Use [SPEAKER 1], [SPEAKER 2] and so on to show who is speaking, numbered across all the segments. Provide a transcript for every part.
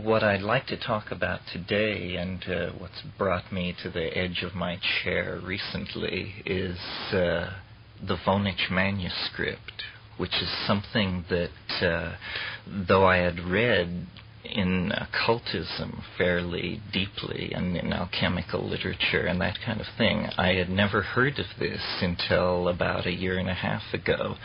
[SPEAKER 1] What I'd like to talk about today, and what's brought me to the edge of my chair recently, is the Voynich Manuscript, which is something that, though I had read in occultism fairly deeply and in alchemical literature and that kind of thing, I had never heard of this until about a year and a half ago.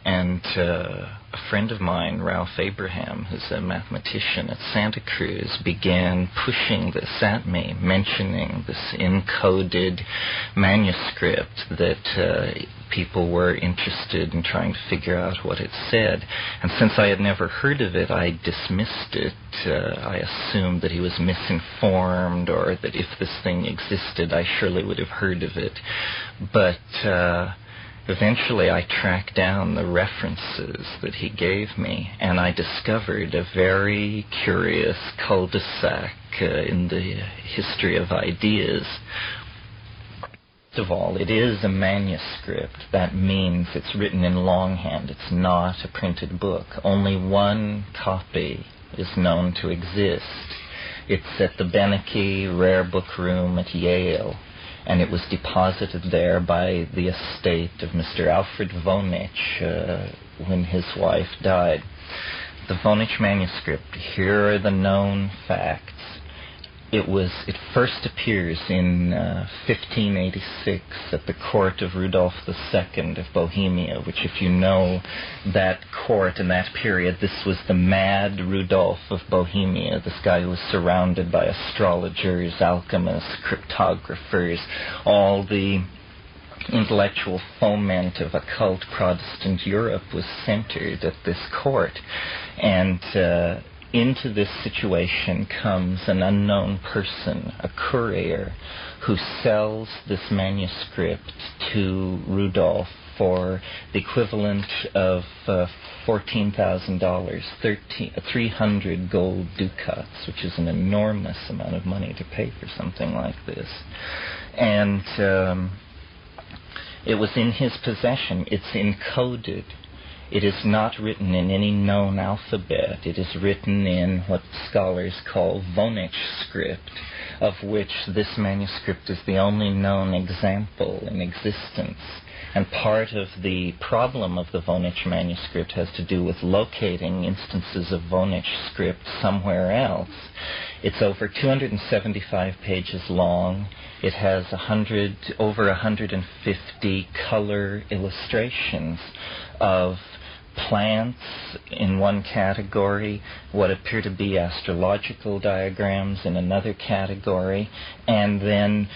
[SPEAKER 1] And a friend of mine, Ralph Abraham, who's a mathematician at Santa Cruz, began pushing this at me, mentioning this encoded manuscript that people were interested in trying to figure out what it said. And since I had never heard of it, I dismissed it. I assumed that he was misinformed, or that if this thing existed, I surely would have heard of it. But eventually I tracked down the references that he gave me, and I discovered a very curious cul-de-sac in the history of ideas. First of all, it is a manuscript. That means it's written in longhand. It's not a printed book. Only one copy is known to exist. It's at the Beneke Rare Book Room at Yale, and it was deposited there by the estate of Mr. Alfred Voynich when his wife died. The Voynich Manuscript, here are the known facts. It first appears in 1586 at the court of Rudolph II of Bohemia, which, if you know that court in that period, this was the mad Rudolph of Bohemia, this guy who was surrounded by astrologers, alchemists, cryptographers, all the intellectual foment of occult Protestant Europe was centered at this court. And into this situation comes an unknown person, a courier, who sells this manuscript to Rudolph for the equivalent of $14,000, 300 gold ducats, which is an enormous amount of money to pay for something like this. And it was in his possession. It's encoded. It is not written in any known alphabet. It is written in what scholars call Voynich script, of which this manuscript is the only known example in existence. And part of the problem of the Voynich manuscript has to do with locating instances of Voynich script somewhere else. It's over 275 pages long. It has over 150 color illustrations of plants in one category, what appear to be astrological diagrams in another category, and then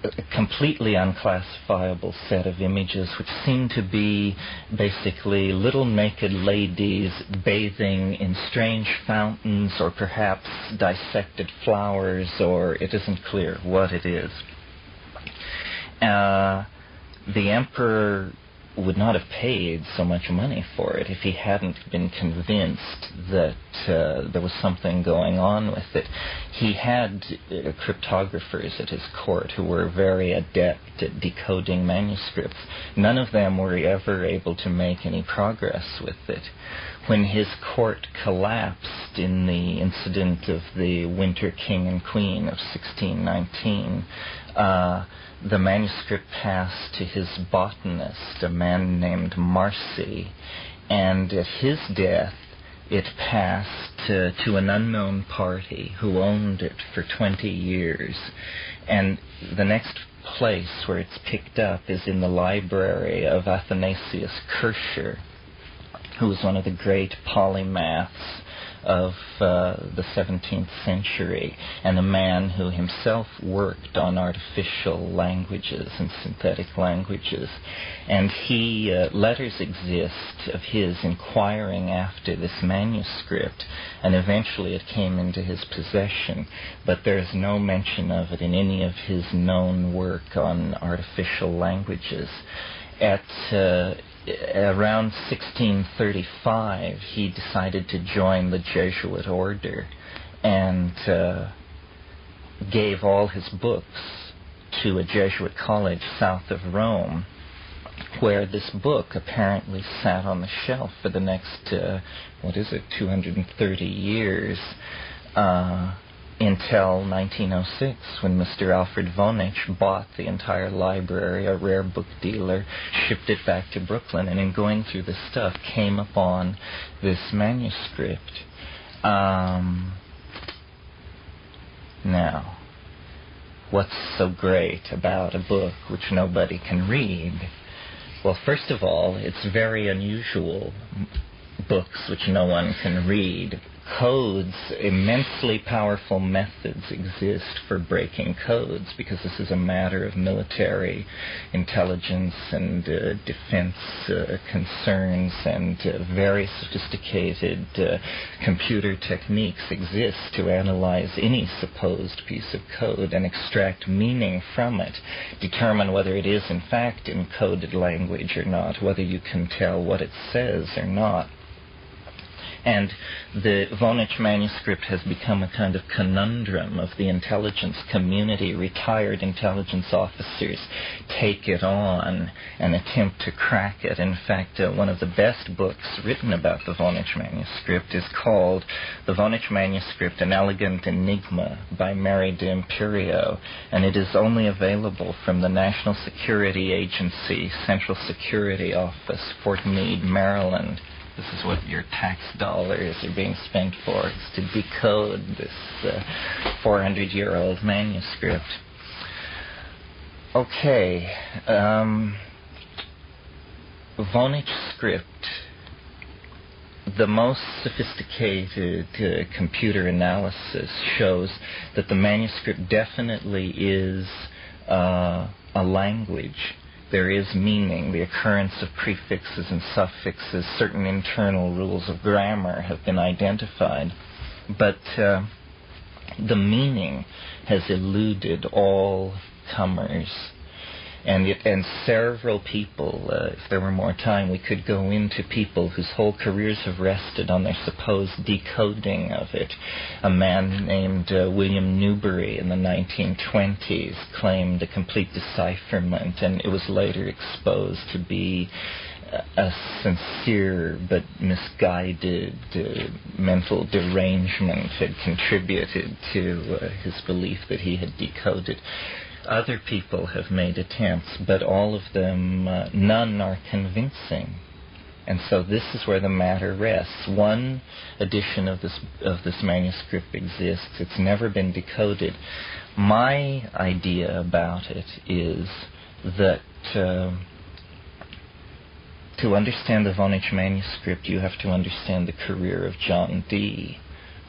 [SPEAKER 1] a completely unclassifiable set of images which seem to be basically little naked ladies bathing in strange fountains, or perhaps dissected flowers, or it isn't clear what it is. The emperor would not have paid so much money for it if he hadn't been convinced that there was something going on with it. He had cryptographers at his court who were very adept at decoding manuscripts. None of them were ever able to make any progress with it. When his court collapsed in the incident of the Winter King and Queen of 1619, the manuscript passed to his botanist, a man named Marcy, and at his death it passed to an unknown party who owned it for 20 years. And the next place where it's picked up is in the library of Athanasius Kircher, who was one of the great polymaths of the 17th century, and a man who himself worked on artificial languages and synthetic languages. And letters exist of his inquiring after this manuscript, and eventually it came into his possession, but there is no mention of it in any of his known work on artificial languages. At around 1635, he decided to join the Jesuit order and gave all his books to a Jesuit college south of Rome, where this book apparently sat on the shelf for the next, 230 years. until 1906, when Mr. Alfred Voynich bought the entire library, a rare book dealer, shipped it back to Brooklyn, and in going through the stuff, came upon this manuscript. Now, what's so great about a book which nobody can read? Well, first of all, it's very unusual books which no one can read. Codes, immensely powerful methods exist for breaking codes, because this is a matter of military intelligence and defense concerns, and very sophisticated computer techniques exist to analyze any supposed piece of code and extract meaning from it, determine whether it is in fact encoded language or not, whether you can tell what it says or not. And the Voynich Manuscript has become a kind of conundrum of the intelligence community. Retired intelligence officers take it on and attempt to crack it. In fact, one of the best books written about the Voynich Manuscript is called The Voynich Manuscript, An Elegant Enigma by Mary de Imperio, and it is only available from the National Security Agency, Central Security Office, Fort Meade, Maryland. This is what your tax dollars are being spent for, is to decode this 400-year-old manuscript. Okay, Voynich script. The most sophisticated computer analysis shows that the manuscript definitely is a language. There is meaning, the occurrence of prefixes and suffixes, certain internal rules of grammar have been identified. But the meaning has eluded all comers. And several people, if there were more time, we could go into people whose whole careers have rested on their supposed decoding of it. A man named William Newbery in the 1920s claimed a complete decipherment, and it was later exposed to be a sincere but misguided mental derangement had contributed to his belief that he had decoded. Other people have made attempts, but all of them, none are convincing. And so this is where the matter rests. One edition of this manuscript exists. It's never been decoded. My idea about it is that to understand the Voynich manuscript, you have to understand the career of John Dee,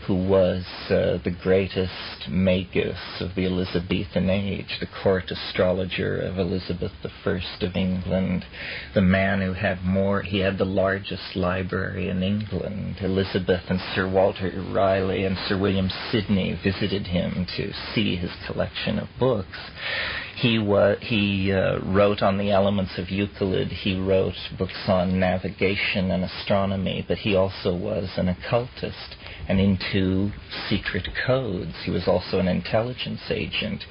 [SPEAKER 1] who was the greatest magus of the Elizabethan age, the court astrologer of Elizabeth I of England, the man who had he had the largest library in England. Elizabeth and Sir Walter Raleigh and Sir William Sidney visited him to see his collection of books. He wrote on the elements of Euclid. He wrote books on navigation and astronomy, but he also was an occultist and into secret codes. He was also an intelligence agent.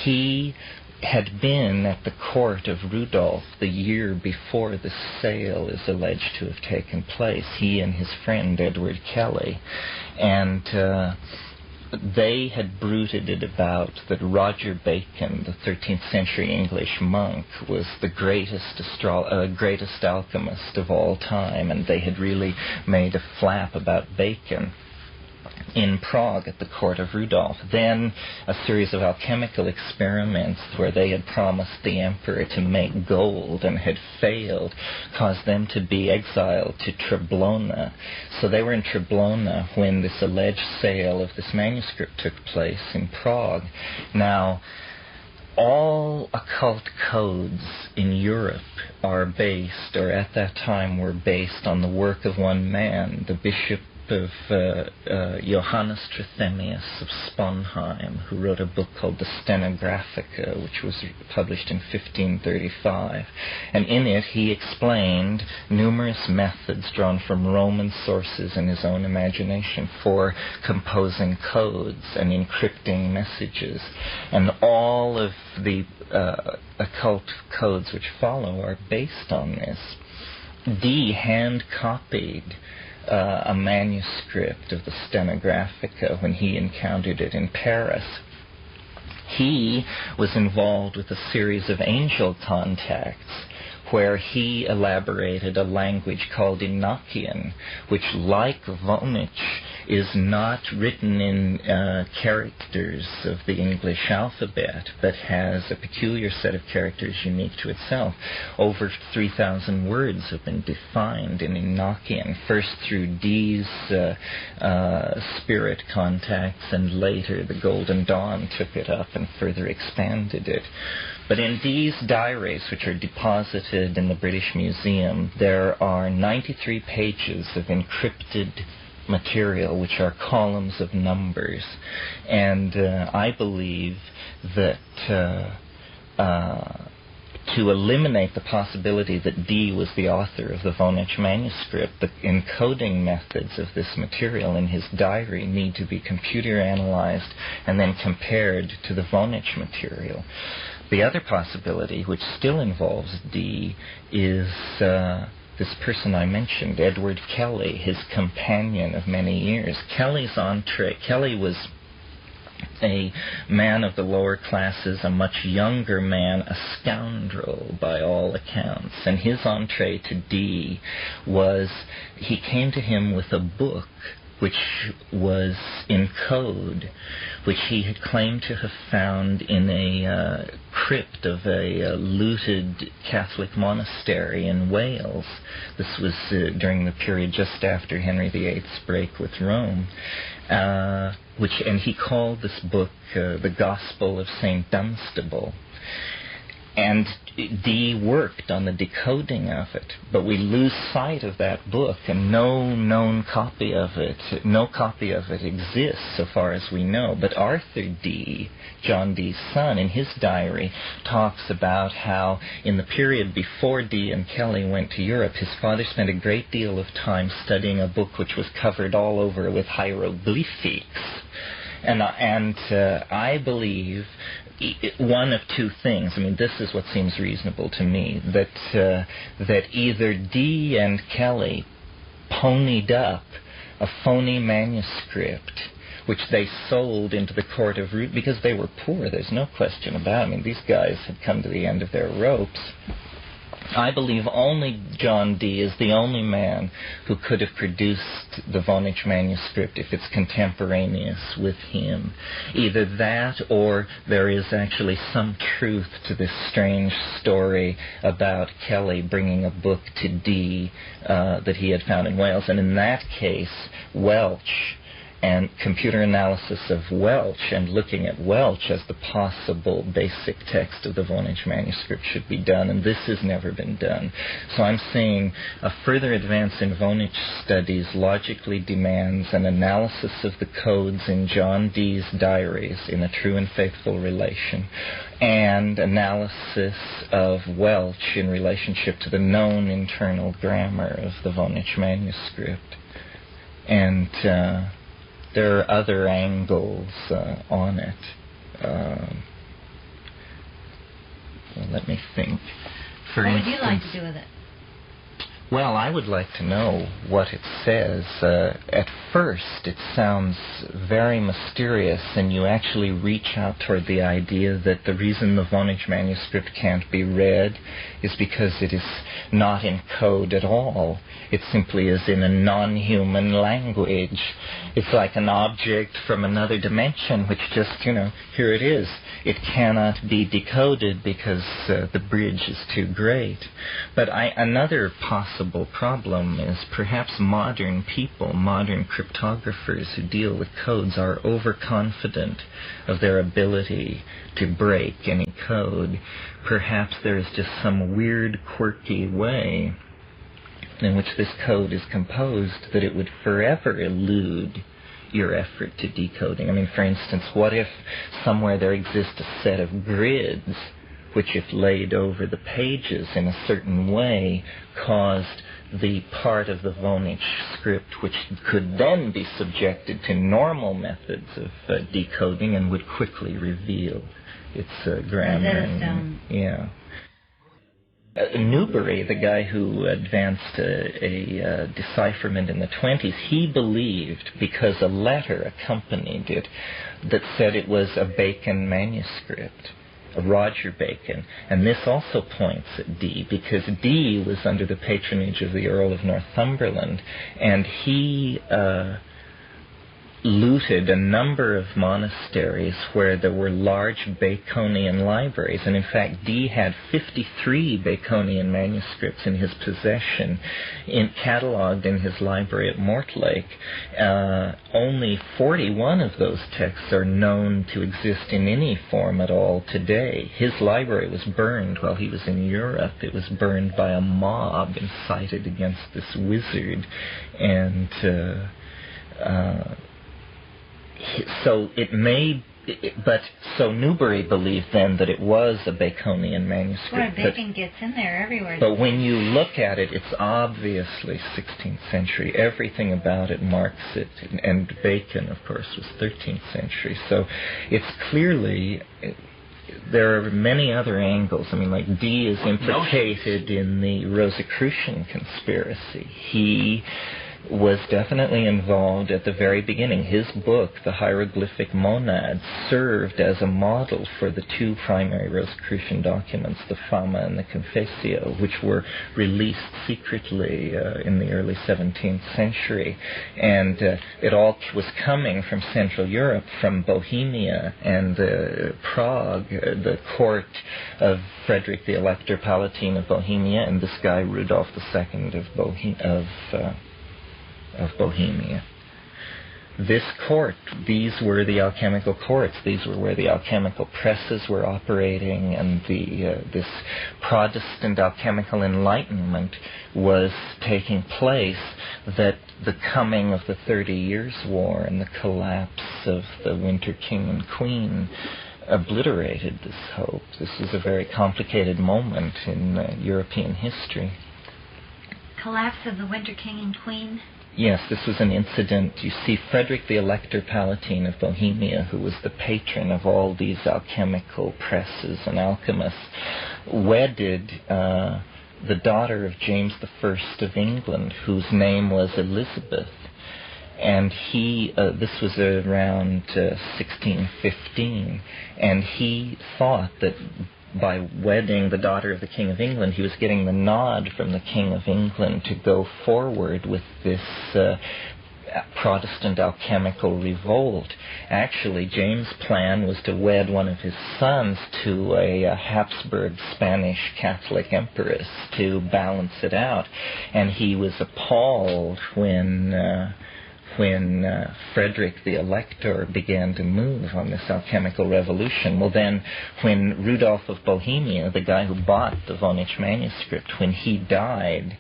[SPEAKER 1] He had been at the court of Rudolph the year before the sale is alleged to have taken place, he and his friend Edward Kelly. And they had bruited it about that Roger Bacon, the 13th century English monk, was the greatest alchemist of all time, and they had really made a flap about Bacon in Prague at the court of Rudolph. Then a series of alchemical experiments where they had promised the emperor to make gold and had failed caused them to be exiled to Treblona. So they were in Treblona when this alleged sale of this manuscript took place in Prague. Now, all occult codes in Europe are based, or at that time were based, on the work of one man, the Bishop of Johannes Trithemius of Sponheim, who wrote a book called the Stenographica, which was published in 1535. And in it he explained numerous methods drawn from Roman sources in his own imagination for composing codes and encrypting messages. And all of the occult codes which follow are based on this. Dee hand-copied a manuscript of the Stenographica when he encountered it in Paris. He was involved with a series of angel contacts where he elaborated a language called Enochian, which, like Voynich, is not written in characters of the English alphabet, but has a peculiar set of characters unique to itself. Over 3,000 words have been defined in Enochian, first through Dee's spirit contacts, and later the Golden Dawn took it up and further expanded it. But in Dee's diaries, which are deposited in the British Museum, there are 93 pages of encrypted material, which are columns of numbers. And I believe that to eliminate the possibility that Dee was the author of the Voynich Manuscript, the encoding methods of this material in his diary need to be computer analyzed and then compared to the Voynich material. The other possibility, which still involves Dee, is this person I mentioned, Edward Kelly, his companion of many years. Kelly was a man of the lower classes, a much younger man, a scoundrel by all accounts. And his entree to Dee was, he came to him with a book which was in code, which he had claimed to have found in a crypt of a looted Catholic monastery in Wales. This was during the period just after Henry VIII's break with Rome. And he called this book the Gospel of St. Dunstable. And Dee worked on the decoding of it, but we lose sight of that book, and no copy of it exists so far as we know. But Arthur Dee, John Dee's son, in his diary talks about how in the period before Dee and Kelly went to Europe, his father spent a great deal of time studying a book which was covered all over with hieroglyphics. And I believe one of two things. I mean, this is what seems reasonable to me, that either Dee and Kelly ponied up a phony manuscript which they sold into the court of root, because they were poor, there's no question about it. I mean, these guys had come to the end of their ropes. I believe only John Dee is the only man who could have produced the Voynich manuscript if it's contemporaneous with him. Either that, or there is actually some truth to this strange story about Kelly bringing a book to Dee that he had found in Wales. And in that case, Welch and computer analysis of Welch and looking at Welch as the possible basic text of the Voynich manuscript should be done, and this has never been done. So I'm saying a further advance in Voynich studies logically demands an analysis of the codes in John Dee's diaries in a true and faithful relation, and analysis of Welch in relationship to the known internal grammar of the Voynich manuscript. And there are other angles on it. Well, let me think.
[SPEAKER 2] What would you like to do with it?
[SPEAKER 1] Well, I would like to know what it says. At first, it sounds very mysterious, and you actually reach out toward the idea that the reason the Voynich manuscript can't be read is because it is not in code at all. It simply is in a non-human language. It's like an object from another dimension, which just, here it is. It cannot be decoded because the bridge is too great. But another possible problem is perhaps modern people, modern cryptographers who deal with codes, are overconfident of their ability to break any code. Perhaps there is just some weird, quirky way in which this code is composed that it would forever elude your effort to decoding. I mean, for instance, what if somewhere there exists a set of grids which, if laid over the pages in a certain way, caused the part of the Voynich script which could then be subjected to normal methods of decoding and would quickly reveal its grammar.
[SPEAKER 2] Yeah.
[SPEAKER 1] Newbery, the guy who advanced a decipherment in the 20s, he believed, because a letter accompanied it that said it was a Bacon manuscript, a Roger Bacon. And this also points at Dee, because Dee was under the patronage of the Earl of Northumberland, and he looted a number of monasteries where there were large Baconian libraries. And in fact, Dee had 53 Baconian manuscripts in his possession, catalogued in his library at Mortlake. Only 41 of those texts are known to exist in any form at all today. His library was burned while he was in Europe. It was burned by a mob incited against this wizard. And so it may, so Newbery believed then that it was a Baconian manuscript.
[SPEAKER 2] Boy, Bacon gets in there everywhere.
[SPEAKER 1] But when you look at it, it's obviously 16th century. Everything about it marks it. And Bacon, of course, was 13th century. So it's clearly, there are many other angles. I mean, like Dee is implicated in the Rosicrucian conspiracy. He was definitely involved at the very beginning. His book, The Hieroglyphic Monad, served as a model for the two primary Rosicrucian documents, the Fama and the Confessio, which were released secretly in the early 17th century. And it all was coming from Central Europe, from Bohemia and Prague, the court of Frederick the Elector Palatine of Bohemia, and this guy Rudolph II of Bohemia. This court, these were the alchemical courts. These were where the alchemical presses were operating, and this Protestant alchemical enlightenment was taking place, that the coming of the 30 Years' War and the collapse of the Winter King and Queen obliterated this hope. This was a very complicated moment in European history.
[SPEAKER 2] Collapse of the Winter King and Queen?
[SPEAKER 1] Yes, this was an incident. You see, Frederick the Elector Palatine of Bohemia, who was the patron of all these alchemical presses and alchemists, wedded the daughter of James I of England, whose name was Elizabeth. And this was around 1615, and he thought that by wedding the daughter of the King of England, he was getting the nod from the King of England to go forward with this Protestant alchemical revolt. Actually, James' plan was to wed one of his sons to a Habsburg Spanish Catholic empress to balance it out. And he was appalled when Frederick the Elector began to move on this alchemical revolution. Well, then, when Rudolph of Bohemia, the guy who bought the Voynich Manuscript, when he died,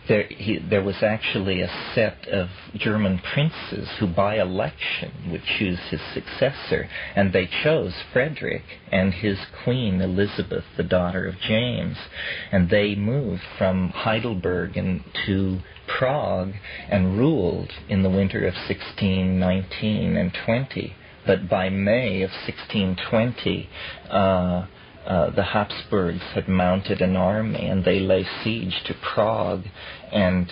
[SPEAKER 1] there was actually a set of German princes who by election would choose his successor, and they chose Frederick and his queen Elizabeth, the daughter of James, and they moved from Heidelberg to Prague and ruled in the winter of 1619 and 20. But by May of 1620, the Habsburgs had mounted an army, and they lay siege to Prague, and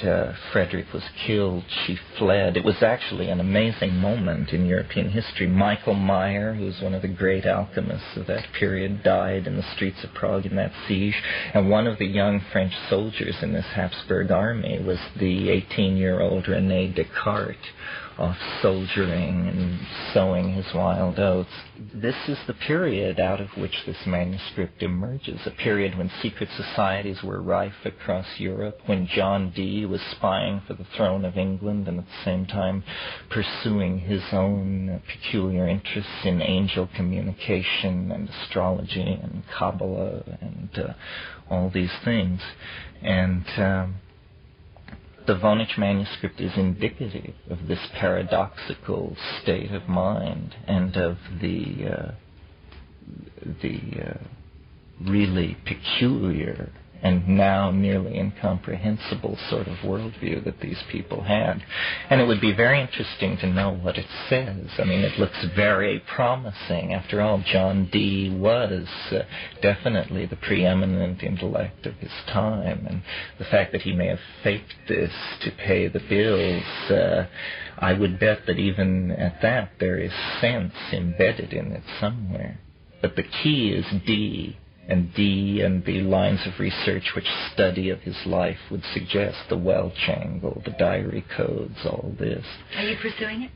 [SPEAKER 1] Frederick was killed. She fled. It was actually an amazing moment in European history. Michael Meyer, who was one of the great alchemists of that period, died in the streets of Prague in that siege, and one of the young French soldiers in this Habsburg army was the 18-year-old René Descartes, off soldiering and sowing his wild oats. This is the period out of which this manuscript emerges, a period when secret societies were rife across Europe, when John Dee was spying for the throne of England and at the same time pursuing his own peculiar interests in angel communication and astrology and Kabbalah and all these things. And the Voynich Manuscript is indicative of this paradoxical state of mind and of the really peculiar and now nearly incomprehensible sort of worldview that these people had. And it would be very interesting to know what it says. I mean, it looks very promising. After all, John Dee was definitely the preeminent intellect of his time, and the fact that he may have faked this to pay the bills, I would bet that even at that there is sense embedded in it somewhere. But the key is Dee, and the lines of research which study of his life would suggest, the Welch angle, the diary codes, all this.
[SPEAKER 2] Are you pursuing it?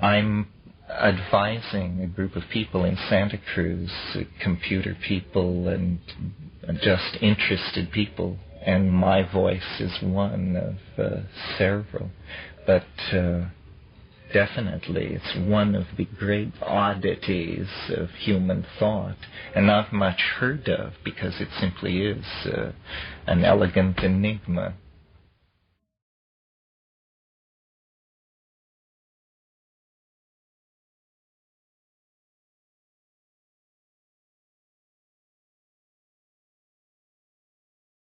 [SPEAKER 1] I'm advising a group of people in Santa Cruz, computer people and just interested people, and my voice is one of several. But definitely, it's one of the great oddities of human thought, and not much heard of because it simply is an elegant enigma.